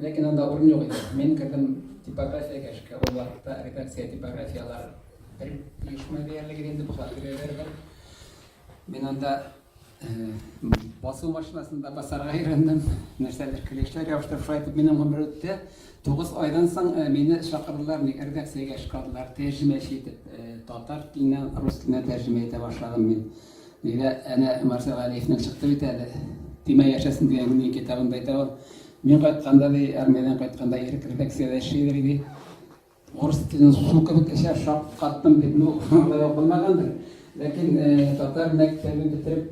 Lekin anda orun yok idi. Men kirdim tipografiyaga ishga. O vaqtda redaksiya tipografiyalar bir uyushma deyarli endi bu xatirlar. Men anda basım maşinasında basarga öğrendim. Narsalar kileşler yapıştırıp aytып mening ömür ötdi. 9 aydan soň meni chaqirdilar, redaksiyaga ishqadilar, terjime etip tatar tilinden rus tiline terjime ete başladım men. Neyse ana Marcel Aliyevning chiqdi bitadi. Dima yaşasın degan mening kitabımda aytaman. Men qaytganda da Armiyadan qaytganda erk redaksiyada ishlaydir edi. Rus tilini suv kibik ishab qatdim deb bo'lmagandir. Lekin tatar maktabini bitirib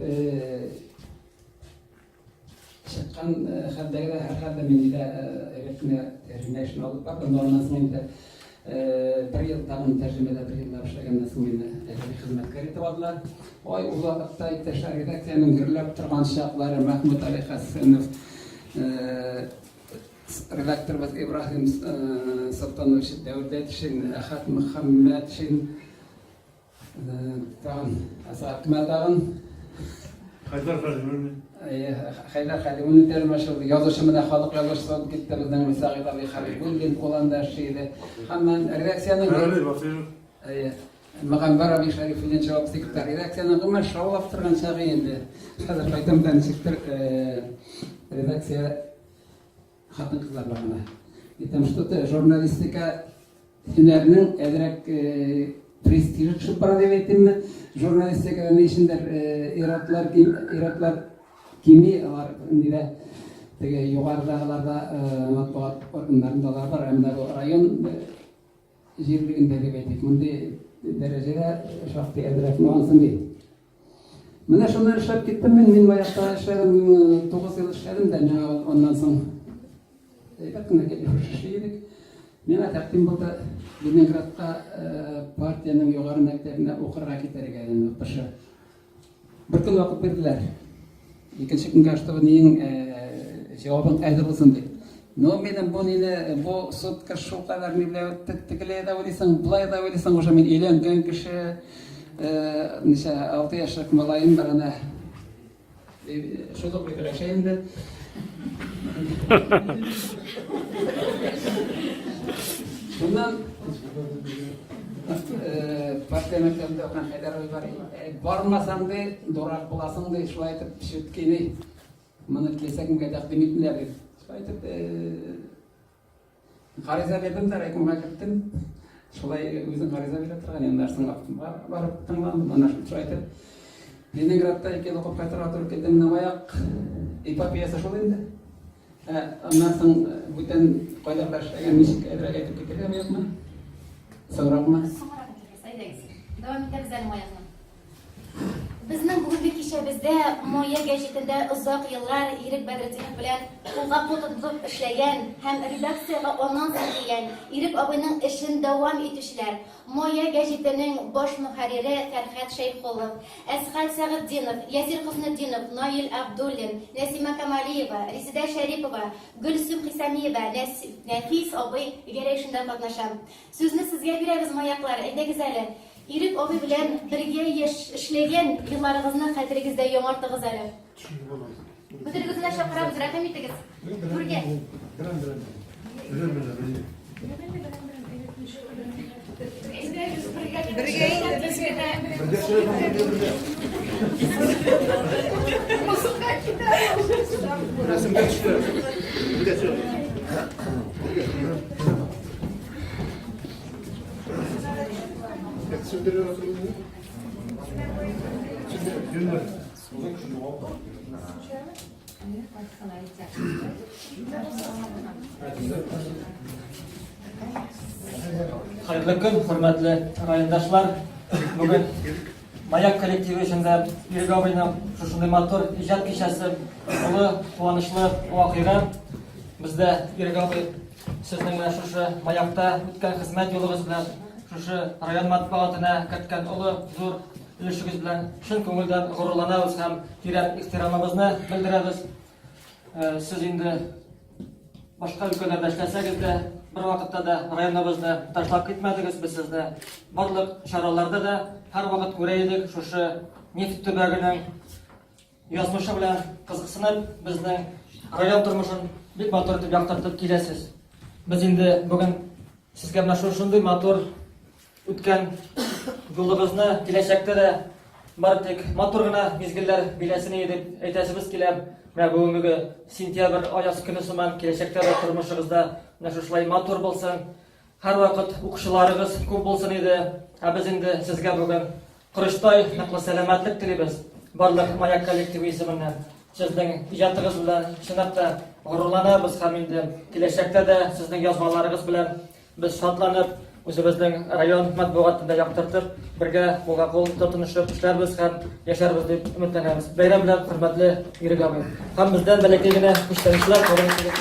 chiqqan xaldagida har xilda menda erkni terjimashni olib bordim. Ondan so'ng bir yil tag'in terjimada bir yil ishlagandan so'ng meni xizmatga etib oldilar. Oy u vaqtda ittashlar redaksiyaning girilib turgan chaqlari Mahmud Ali Hasanov redaktörimiz İbrahim Sultanovich Davletovich, Ahad Muhammadovich, Tağın Asakmal Tağın Haydar Xalimovning termashildi. Yozishimda xalq yozishsa gitti bizning Misaqit Ali Xalilulkin qo'landa ishlaydi. Hamma redaksiyaning Maqambaroviy Sharifulkin javob sekretar redaksiyaning qimmat shovlab turgan chog'i endi. Hozir qaytamdan sektor redaksiya xatın kızlarlarına. Потому что журналистика hünerinin ederek prestiji çıkıp para demedim mi? Jurnalistika'nın içinde iratlar kimi var? Nide yukarıdalarda matbuat organlarında var. Hem de rayon jirliğinde demedik. Bunde derecede şahti ederek nuansın değil. Mana şunları işlep gittim men bayaqta işledim 9 yıl işledim de ondan soň bakın geliştirdik. Mena taqdim bolda Leningradga partiyanın yuqori maktabine oqirga keterga qışı. Bir kun vaqt berdiler. İkinci gün gaştığının cevabın aydırılsın deb. No menen bu sotka şu kadar nible tikilede oylaysan, bulay da oylaysan, oşa men elengen kişi neçe 6 yaşlık malayım var ana şudur bir şeyinde bundan partiya maktabında okuyan Haydar var. Barmasan da dorak bulasın da şulay aytып pişirtkeni mana kesegimge taqdim etdiler deb. Şulay aytып gariza berdim da raykomga ketdim. Şulay özün gariza berip turgan endi narsaң barıp tыңlandım ana şunu aytып. Leningradda 2 yıl okuyup qaytara turib ketdim. Navayaq epopeyası şol endi. Ondan soň бүтән кайдалар эшләгән ничек әдрәгә әйтеп китергәме юкмы? Соңракмы? Соңрак әйтегез. Дәвам итәбез әле аягына. Безнең бүгенге кичәбездә Моя гәҗитендә озак еллар Ирек Бәдретдинов белән кулга-кул тотып эшләгән һәм редакциягә анонс итгән Ирек абыйның эшен дәвам итүчеләр Моя гәҗитенең баш мөхәррире Фәрхәт Шәйхуллов, Әсхәт Сәгъддинов, Ясир Хөснетдинов, Наил Абдуллин, Нәсима Камалиева, Резида Шәрипова, Гөлсем Хисамиева, Нәфис абый гәрәшендә катнаша. Сүзне сезгә бирәбез, маяклар, әйдәгез әле. Ирек абый белән бергә эшләгән елларыгызны хәтерегездә яңартыгыз әле. Бөтенегезне чакырабыз, рәхим итегез. Бүргә. Hayırlı gün, hürmetli rayondaşlar. Bugün Mayak kollektivi içinde Ирек абыйның шушындай матур иҗат кичәсе улы куанычлы вакыйга. Бездә Ирек абый сезнең менә шушы Маякта үткән хезмәт юлыгыз белән шушы район матбугатына киткән улы зур өлешегез белән чын күңелдән горурланабыз һәм тирән ихтирамыбызны белдерәбез. Сез инде башка өлкәләрдә эшләсәгез дә, бер вакытта да районыбызны ташлап китмәдегез. Без сезне барлык чараларда да һәр вакыт күрә идек. Шушы нефть төбәгенең язмышы белән кызыксынып, безнең район тормышын бик матур итеп яктыртып киләсез. Без инде бүген сезгә менә шушындый матур үткән юлыбызны киләчәктә дә бары тик матур гына мизгелләр биләсен дип әйтәсебез килә. Менә бүгенге сентябрь аяз көне сыман киләчәктә дә тормышыгызда менә шушылай матур булсын, һәр вакыт укучыларыгыз күп булсын иде. Ә без инде сезгә бүген Кырыштай ныклы сәламәтлек телибез. Барлык Маяк коллективы исеменнән сезнең иҗатыгыз белән чынлап та горурланабыз һәм инде киләчәктә дә сезнең язмаларыгыз белән без шатланып, үзебезнең район матбугатында яктыртып, бергә кулга-кул тотынышып эшләрбез һәм яшәрбез дип өметләнәбез. Бәйрәм белән хөрмәтле Ирек абый. Һәм бездән бәләкәй генә күчтәнешләр кабул итегез.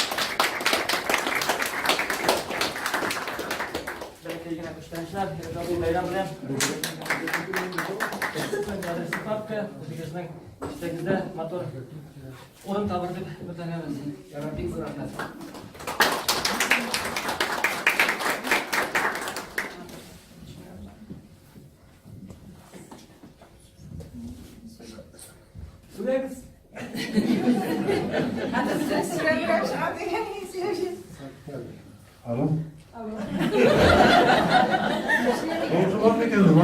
Бәләкәй генә күчтәнешләр Ирек абый бәйрәм белән. Үзегезнең эштәгездә матур урын табыр дип өметләнәбез. Ярабби күрәләр. Sürebiz. Alo. Komşu var mı kendin?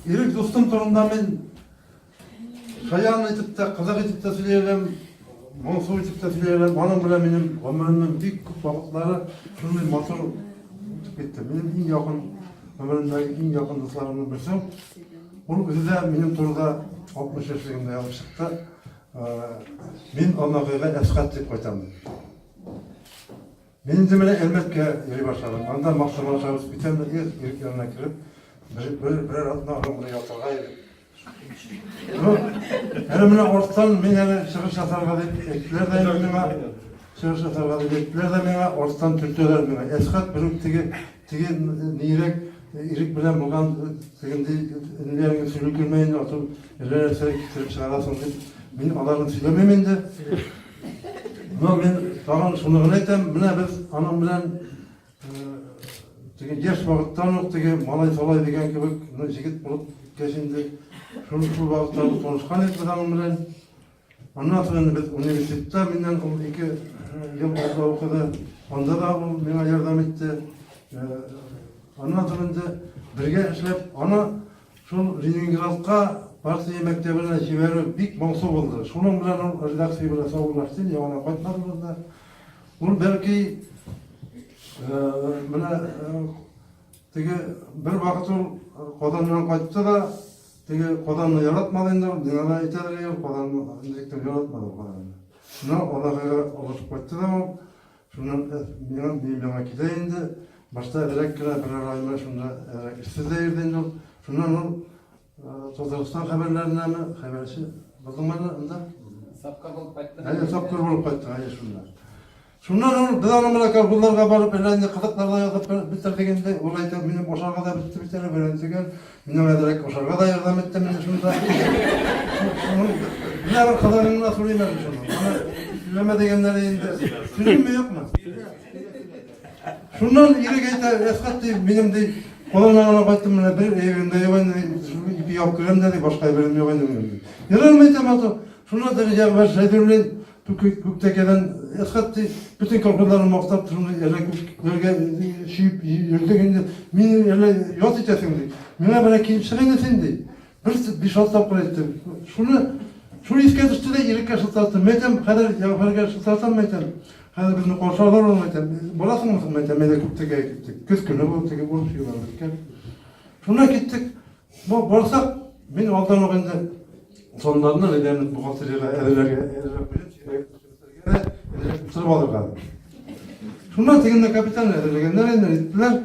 Ирек достым турында мен шаян итеп те, казак итеп те сөйләйм, моңсу итеп те сөйләйм. Аның белән минем гомеремнең бик күп вакытлары шундый матур үтеп китте. Минем иң якын ömrümdeki en yakın dostlarımın birisi. Onun özü de benim turda 60 yaşlarında yazıp çıktı. Ben Almanya'ya Eskat deyip koyacağım. Benim zemine elbette yeri başladım. Anda maksama çalışıp biten de ilk yanına girip birer adına alımını yatırgaydı. Elimine ortadan ben yani çıkış yatarga deyip ektiler de elimine çıkış yatarga deyip ektiler de bana ortadan Türkçeler bana. Eskat bir tigi nirek İrik bilen bulan segindi ünlülerin sürü gülmeyin oturup ellerine getirip çıkarasın deyip ben alarını söylemeyim de. Ama ben tamam şunu öğretem, biz anam bilen yaş vakıttan yok malay solay degen gibi jigit bulup geçindi. Şu vakıttan konuşkan ettik anam bilen. Ondan sonra biz üniversitede benden 2 yıl orada okudu. Onda da bana yardım etti. Ondan sonra birge işlep, ana şu Leningradga partiya mektebiне жиберүү бик моңсу болду. Шунун менен ал редакция менен соглашты, яна кайтмады да. Бул белки мына теге бир вакыт ул Кодандан кайтты да, теге Коданны яратмады инде, дигән әйтәләр, Коданны инжектор яратмады Коданны. Шуна Аллага алышып кайтты да, шуннан менә китә инде. başta ederek kira bir ayma şunda size yerden yok. Şundan ol Tataristan haberlerine mi habersi bakımlarında da Sapka bulup baktı. hani sapkır bulup kaçtı hani şunlar. Şundan ol biz anamla kalkullarga barıp elinde kızıklardan yazıp bitirdiğinde olayda benim boşarga da bitti bir tane öğrendigen benim ederek boşarga da yardım ettim ben şunda. Bunların kadarını nasıl bilmem şunu. Ama bilmeme degenleri indi. Sözüm mü yok mu? Şundan iri geyte eskat deyip benim de kolonlarına baktım bana bir evimde yok bir yok kırım dedi başka evim yok dedim. Yarılmayacağım adı. Şuna derece var şeydirlen Kükte gelen eskat deyip bütün kalkınların muhtar şunu yerle bölge şiyip yürüdüğünde beni yerle yot içesin deyip. Bana böyle kimsenin esin deyip. Bir şaltap kırıttım. Şunu iske düştü de irik kaşıltattım. Metem kadar yaparı kaşıltattım metem. Hadi bizim konuşarlar olmayacağım. Burası mısın ben? Mede küpteke gittik. Kız günü bu teke konuşuyorlar. Şuna gittik. Bu borsak ben aldan o günde sonlarında neden bu hatırıyla evlerge sırf alır kaldım. Şundan tekinde kapitan ederler. Nereden gittiler?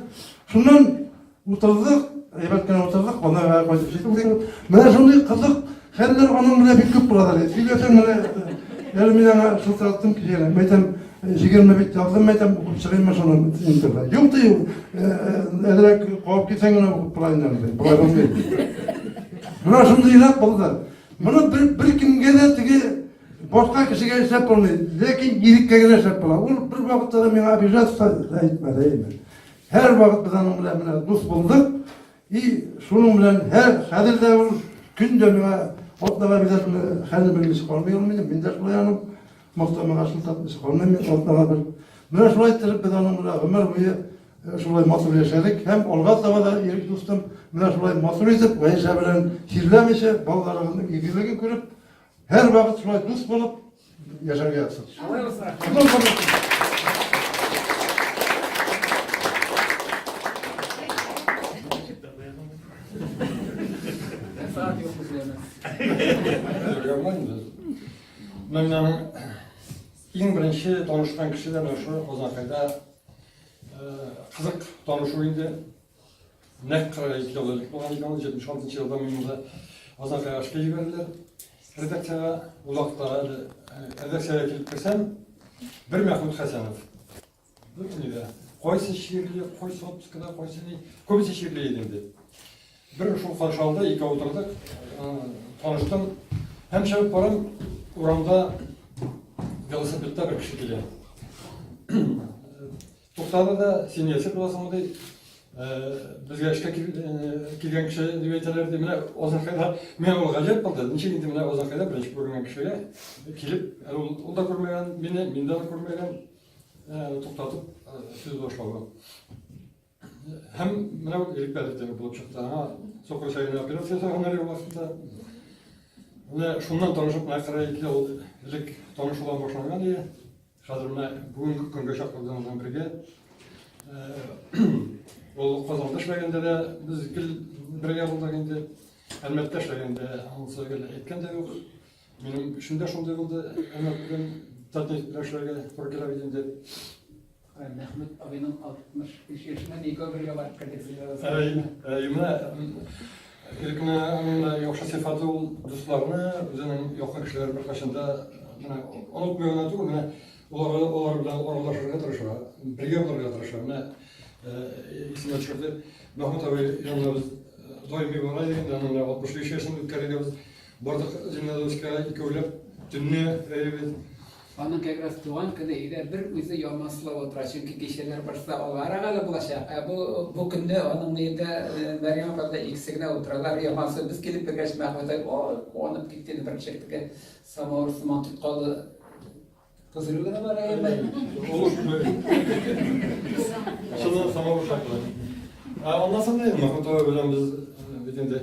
Şundan oturduk. Eyvalken oturduk. Ona ver koyduk. Ben şunu kızık. Herler onun bile bir küp buraları. Silyoten bile elimden şıltattım ki yere. Metem Şigirme bitti, aldım metem çıkayım şunu intirde. Yok diyor, ederek kovup gitsen ona bakıp bulayından dedi. Bulaydan değil. Buna şimdi ilat buldular. Bunu bir kimge de tiki boşka kişiye hesap olmuyor. Lakin irikke gene hesap olmuyor. Bir vakitte de bana bir rastla etmedi. Her vakit biz onunla dost bulduk. Şunun bilen her de gün dönüme otlama bize her birisi olmuyor muydu? Ben de şulayanım. Muhtemelen karşılatmış olmayayım. Ortada bir. Buna şulay ettirip biz onunla ömür boyu şulay masur yaşadık. Hem Olgaz da irik dostum. Buna şulay masur edip ve yaşabilen kirlemişe ballarını ilgiligi görüp her vakit şulay dost bulup yaşarga yatsın. Saat yok üzerine. Məndən en birinci tanışkan kişiden şu Ozakay'da kızık tanışı indi. Ne kadar yıllık olan 76. yılda minimumda Ozakay'a aşkı verirler. Redaksiyaya uzakta redaksiyaya gelip girsem bir Mehmet Hasanov. Bu neydi? Koysa şiirli, koysa optikada, koysa ne? Komisi şiirli edildi. Bir şu karşılığında iki oturduk. Tanıştım. Hem şevk varım uğramda velosipedde bir kişi geliyor. Toxtada da sen yaşır olasın deyip bizge işe kirgen kişi dibeyteler de mine Ozakay'da men ol gajep boldu. Niçe gittim mine Ozakay'da birinci görgөн kişiye kelip ol da görmegen meni de görmegen toxtatıp söz başladı. Hem mine ilk belirtimi bulup çıktı ama Sokol şehrine operasyonu sonrası vaqtida şundan tanışıp ne kadar iki ilk tanışılan başlangan diye. Hazır bugünkü künge şartlardan birge ol kazandı işlegende de biz birge bulduk endi elbette işlegende anısı etkende yok. Benim şimdi şunday oldu elbette tatminleşlerge projelerde Mehmet abinin 65 yaşında Niko bir yol arkadaşı. İlkine yoksa sıfatı dostlarını, özünün yoxun kişiler bir kaşında unutmuyorlar değil mi? Onlar bilen oralaşırga tırışır, birge olarga tırışır. İsime çıktı. Mehmet abi yanına biz doyum bir olay degenden 65 yaşını ötkərediyoruz. Bardak Zimnadovskaya iki öylep dünne Onun kegras tuğan kıdı iler bir üzü yomasla otura çünkü kişiler başta olara gala bulaşa. Bu günde onun neyde Meryem abla ikisine oturalar yoması biz gelip birkaç Mehmet'e onu gittiğini bir şekilde samur suman tutkalı kızılığına var ya ben. Olur mu? Şunu sama uşaklar. Ondan sonra dedim Mehmet abi bilen biz bitinde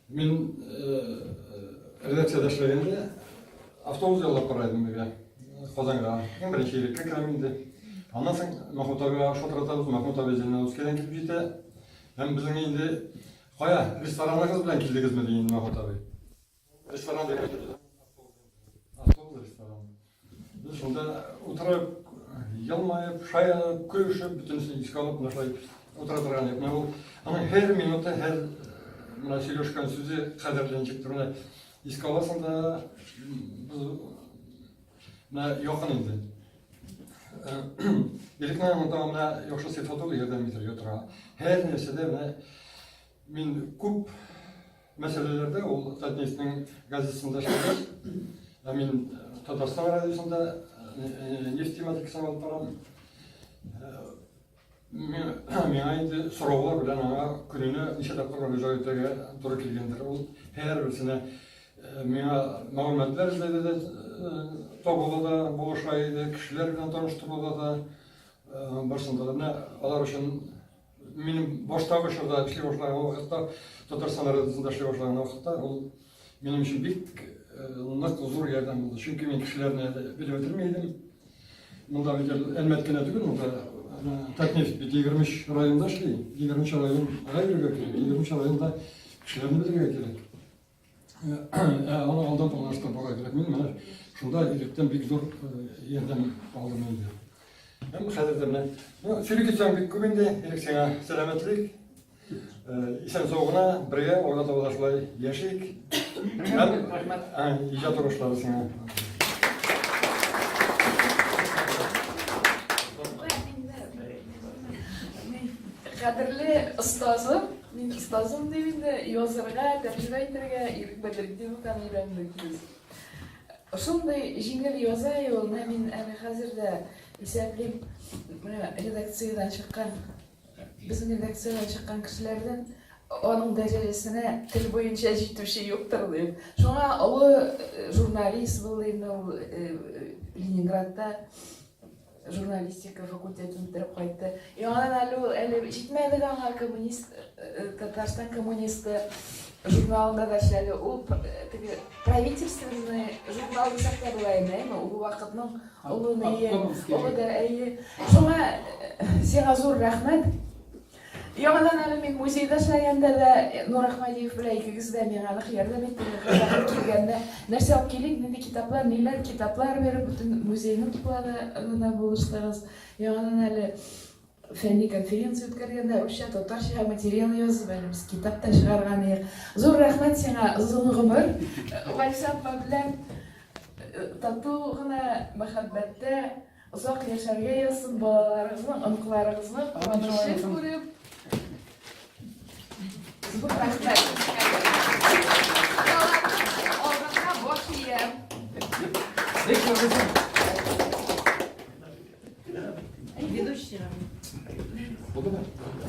men redaksiyada işlegende avtobus yollap qaraydım birge. Qozonga. En birinchi yillikka kiramindi. Ondan so'ng Mahmud abiga shotiratamiz. Mahmud abi Zilnadovskaydan kelib ketdi. Hem bizning endi qo'ya restoranimiz bilan keldingizmi deyin Mahmud abi. Restoran deb avtobus restoran. Biz shunda o'tirib ялмайып, шаянып, көшіп, бүтінсін еске алып, мынашылай отыра тұрған еді. Ол аның әр минуты, әр мына сөйлескен сөзі қадірленшек тұрына еске аласың да, мына yoqын енді. Елікнен мұнда мына yoqшы сетатыл ерден бетерге тұра. Әр нәрседе мен көп мәселелерде ол Татнестің газетісінде шығады. Мен Татарстан радиосында нефть тематикасына алып барамын. Мен енді сұраулар білән аңа күніне неше тапқыр жауаптарға туры келгендер. Ол әр бірсіне меңа мәліметтер іздеді, тобылда, болашайды, кішілер білән таныштыруда да барсында да. Алар үшін менің баштағы шырда ішлей башлаған уақытта, Татарстан радиосында ішлей башлаған уақытта, ол менің үшін бек нық зор ярдәм болды. Чөнки мен кешеләрне белеп өтелмәйдем. Монда бит әлмәткенә түгел, монда Татнефть бит 23 районда эшли. 20 район гайрыга кирәк. 20 районда кешеләрне белергә кирәк. Аны алдан таныштырырга кирәк. Мин менә шунда илектән бик зур ярдәм алдым инде. Һәм хәзердә менә сөйләгән бик күп инде, сиңа сәламәтлек. Исән саугына бергә орда табылышлай яшик. İcat uğraşları sana. Qadrli ustozim, men ustozim deydi, yozirga, tarjima ettirga Bedriddinowdan öğrendik biz. Shunday jingil yozayu, men hozirda hisoblayim, redaksiyadan chiqqan, bizning redaksiyadan chiqqan kishilardan onun derecesine til boyunca ciddi şey yoktur diyeyim. Şuna o jurnalist bulduğunda Leningrad'da jurnalistika fakültetini bitirip kayıttı. Yani cidmeydi kanka komünist, Tatarstan komünist jurnalında da şöyle o правительственный jurnalda saklarlayım değil mi? O vakitnin o neyi, o da iyi. Şuna size zor rahmet. Яңадан әле мен музейда эшләгәндә дә Нур Ахмадиев белән икегез дә миңа аны ярдәм иттегез. Килгәндә нәрсә алып килик, нинди китаплар, ниләр китаплар биреп бөтен музейны туплады, аны булыштыгыз. Яңадан әле фәнни конференция үткәргәндә русча, татарча материал язып, әле без китап та чыгарган идек. Зур рәхмәт сиңа, озын гомер. Вальсап белән тату гына мәхәббәттә озак яшәргә язсын балаларыгызның, онукларыгызның куанышы күреп. Zor rahmet. Orada boş yiyem.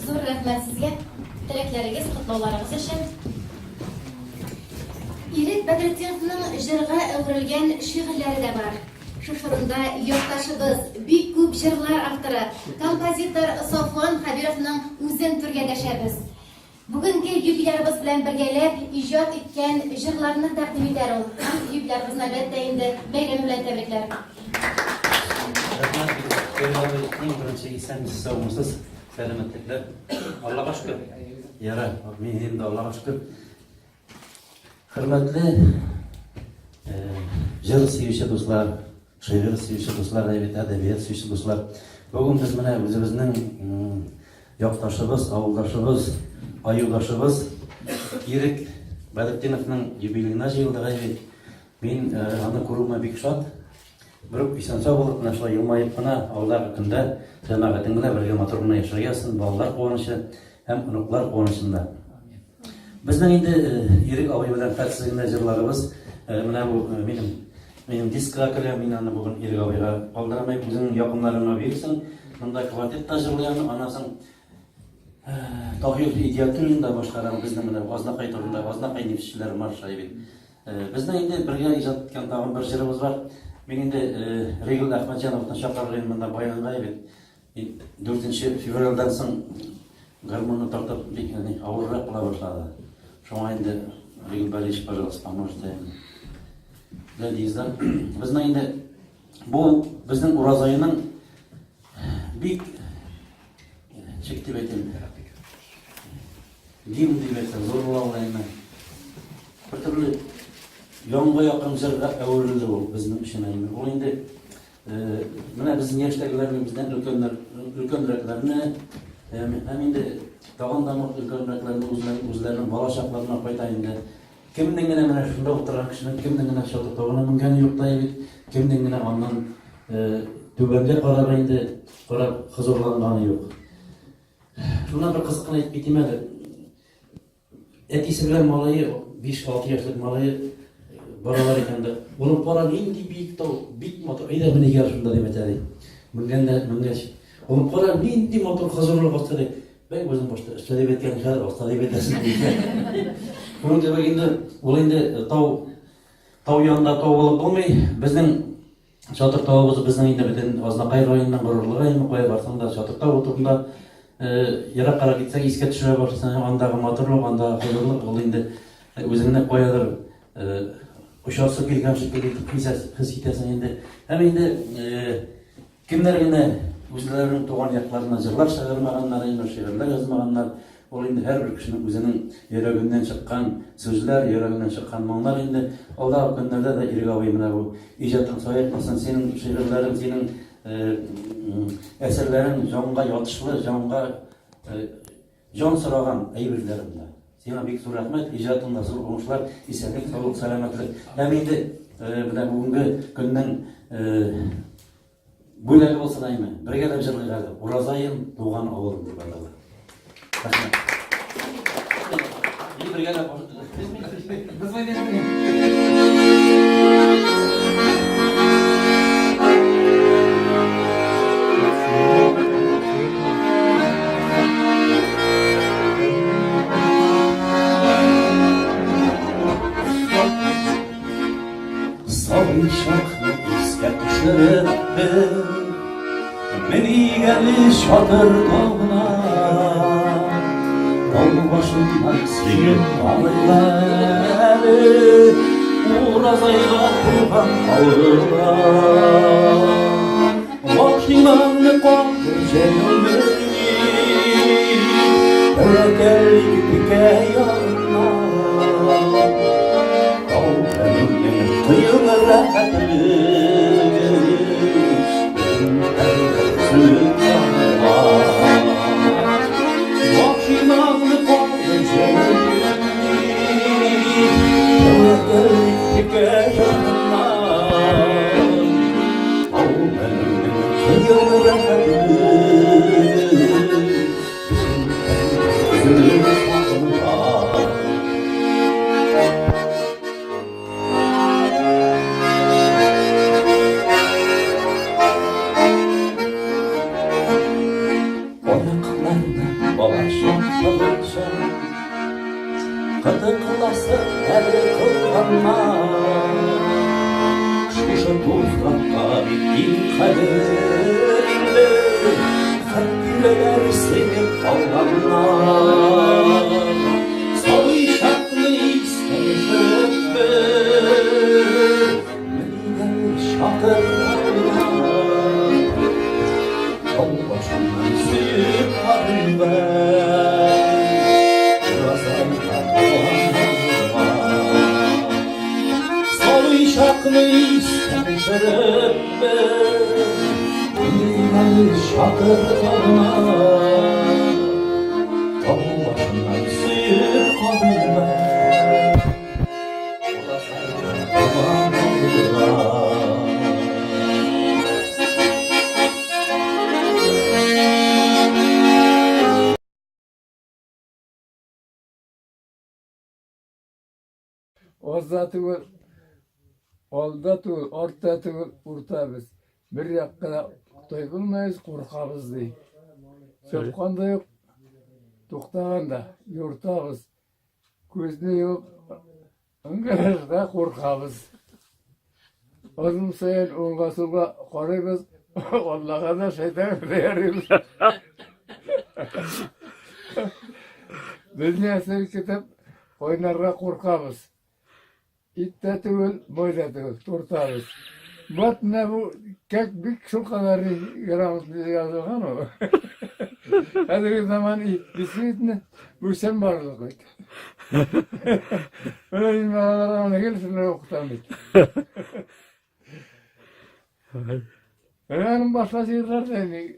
Zor rahmet sizge. Tilekleriniz, kutlularınız için. İrit Bedretdinov'ның jırga öğrenilgen şiirleri de var. Şu şurunda yurttaşыбыз bik köp jırlar avtori, kompozitor Sofwan Habirovның үзен түргә дәшәбез. Бүгінгі юбилярыбыз белән бергәләп иҗат иткән җырларны тәкъдим итәр ул. Юбилярыбызны әлбәттә инде бәйрәм белән тәбрикләр. Eң беренче исәнмесез, саумысыз, сәламәтлекләр. Аллага шөкер. Яра, мен инде Аллага шөкер. Хөрмәтле җыр сөюче дуслар, шигырь сөюче дуслар, әдәбият сөюче дуслар. Бүген без менә үзебезнең якташыбыз, авылдашыбыз, аюдашыбыз Ирек Bedretdinovның юбилейына җыелдык бит. Мин аны күрүемә бик шат. Бер исән-сау булып, менә шулай елмаеп кына алдагы көндә җәмәгатең белән бергә матур гына яшәргә ясын, балалар куанышы һәм оныклар куанышында. Безнең инде Ирек абый белән фәтсезгә җырларыбыз, менә бу минем дискка керә, мин аны бүген Ирек абыйга калдырамыйм, үзеңнең якыннарыңа бирсен. Монда квартет та җырлыйм, анасын Tahir idiyatöründe başkaran bizden менә Азнакай турында, Азнакай нефтчеләр маршы бит. Безнең инде бергә иҗат иткән тагын бер җырыбыз бар. Мин инде Регул Әхмәтҗановны чакырган монда баянга бит. 4 февральдән соң гармонны тартып бик авыррак була башлады. Шуңа инде Регул Борисович, пожалуйста, поможете. Ләдиздан безнең инде бу безнең Ураз айының бик чекти бетем. Дим дибәсә зурлаулайны. Бер төрле яңга якын җырга әверелде ул безнең өчен әйме. Ул инде Mine bizim yaştakilerimizden ülkendireklerini hem indi dağından ülkendireklerini uzlarının balaşaklarına koytayında kimden gene mine şunda oturan kişinin kimden gene şurada tağına mümkün yok da evet kimden gene ondan tübende kararayında karar huzurlanğanı yok. Şuna bir kızıkını aytip keteyim. Etisi bilen malayı 5-6 yaşlık malayı baralar ekende. Onun para nindi büyük tau, büyük motor. Ayda beni yarışımda demetedi. Müngeç. Onun para nindi motor hazırlık olsaydı. Ben gözüm başta üstüne betken kadar olsaydı betesin diye. Bunun gibi indi, olayında tau yanında tau olup olmay. Bizden çatır tavuğumuz bizden indi biten azına kayır rayından gururluğa yemi koya barsan da çatır tavuğu turunda yarak kara gitsek iske düşüre başlasan andağı motorluk, andağı hazırlık olayında özüne koyadır. Uşaksı kelgen şekilde hız gitesen endi. Hem endi kimler yine özlerinin doğan yaklarına jırlar çağırmaganlar, yine şiirler yazmaganlar. Ol endi her bir kişinin özünün yüreğinden çıkan sözler, yüreğinden çıkan manlar endi. Alda günlerde de irga mine bu icatın sayetmesin senin şiirlerin, senin eserlerin jonga yatışlı, jonga jon sıragan aybirlerimde. Sana büyük rahmet, icatında zor olmuşlar, isenlik, sağlık, selametlik. Hem indi bugünkü günden böyle olsa da yine, birge de jırgıgadı. Urazayım, doğan oğlum diye bardalar. Rahmet. İyi birge de Biz oynayalım. Savuşaklı iske düşürüp beni gelmiş çadır dağına dağ başından suyun ağırları uğrazayla kurban ağırla başınanlı kaldı cehennemi öyle gel gidike yanına kıyılır Kadıklasın her kılkanma Şuşa tuzlakta bittin kaderinde Kalbiler seni kavganlar Savuşaklı istemişim Meyden şakırlarına Yol başından sıyıp kalben Savuşaklı istemişim Meyden şakırlarına Yol başından sıyıp kalben Ozda tugul, olda tugul, orta tugul, urtabız. Bir yakına toygunmayız, korkabız dey. Çöpkanda yok, tuktağanda, yurtabız. Gözde yok, ıngırızda korkabız. Oğlum sayın, onga suga koruyuz, Allah'a da şeytan veriyoruz. Dünya sevk kitap, oynarga korkabız. İtte tügül, boyda tügül, turtabız. Bat ne bu, kek bir şu kadar yaramız yazılgan o. Hadi bir zaman bisikletini, bu sen varlık koydu. Öyle ilmihalara ona gelsin, okutamıyor. Benim başka şiirler de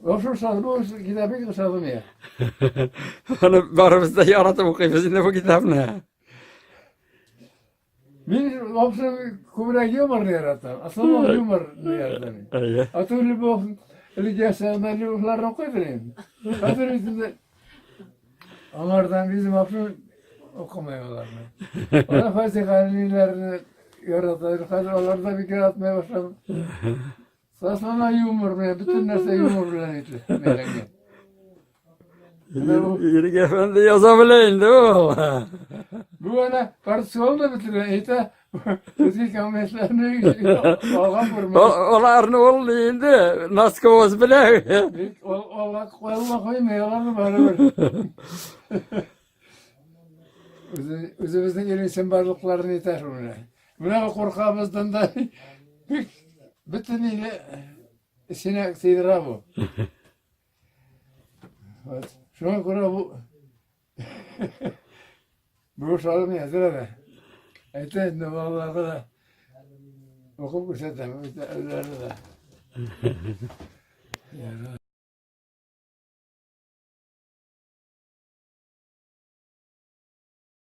Oşursanız bu kitabı kısalım ya. Onu barımızda yaratıp okuyup şimdi bu kitap ne? Bir opsiyon kubra yumur yaratan. Aslında yumur yaratan. Atölye bu ligası melihlarını koyayım. Atölye onlardan bizim opsiyon okumuyorlar. Ona felsefelilerini yaratıyor. Hadi onlarda bir kere atmaya başladım. Sonra yumur mu? Bütün nerse yumur bilen iti. İyilik efendi yazabileyim değil mi valla? Bu bana partisiyon da bitiren ite. Türkiye kamuoylarını algan vurmuyor. Olar ne oldu indi? Nasıl kovuz bile? Allah koymuyorlar mı bana bir. Özümüzün gelişim barlıklarını iter buna. Buna korkamızdan da bütünüyle işine sığdıra bu. Şuna göre bu bu şalım yazır da. Eten de vallahi da okup kuşatam. Öyle de.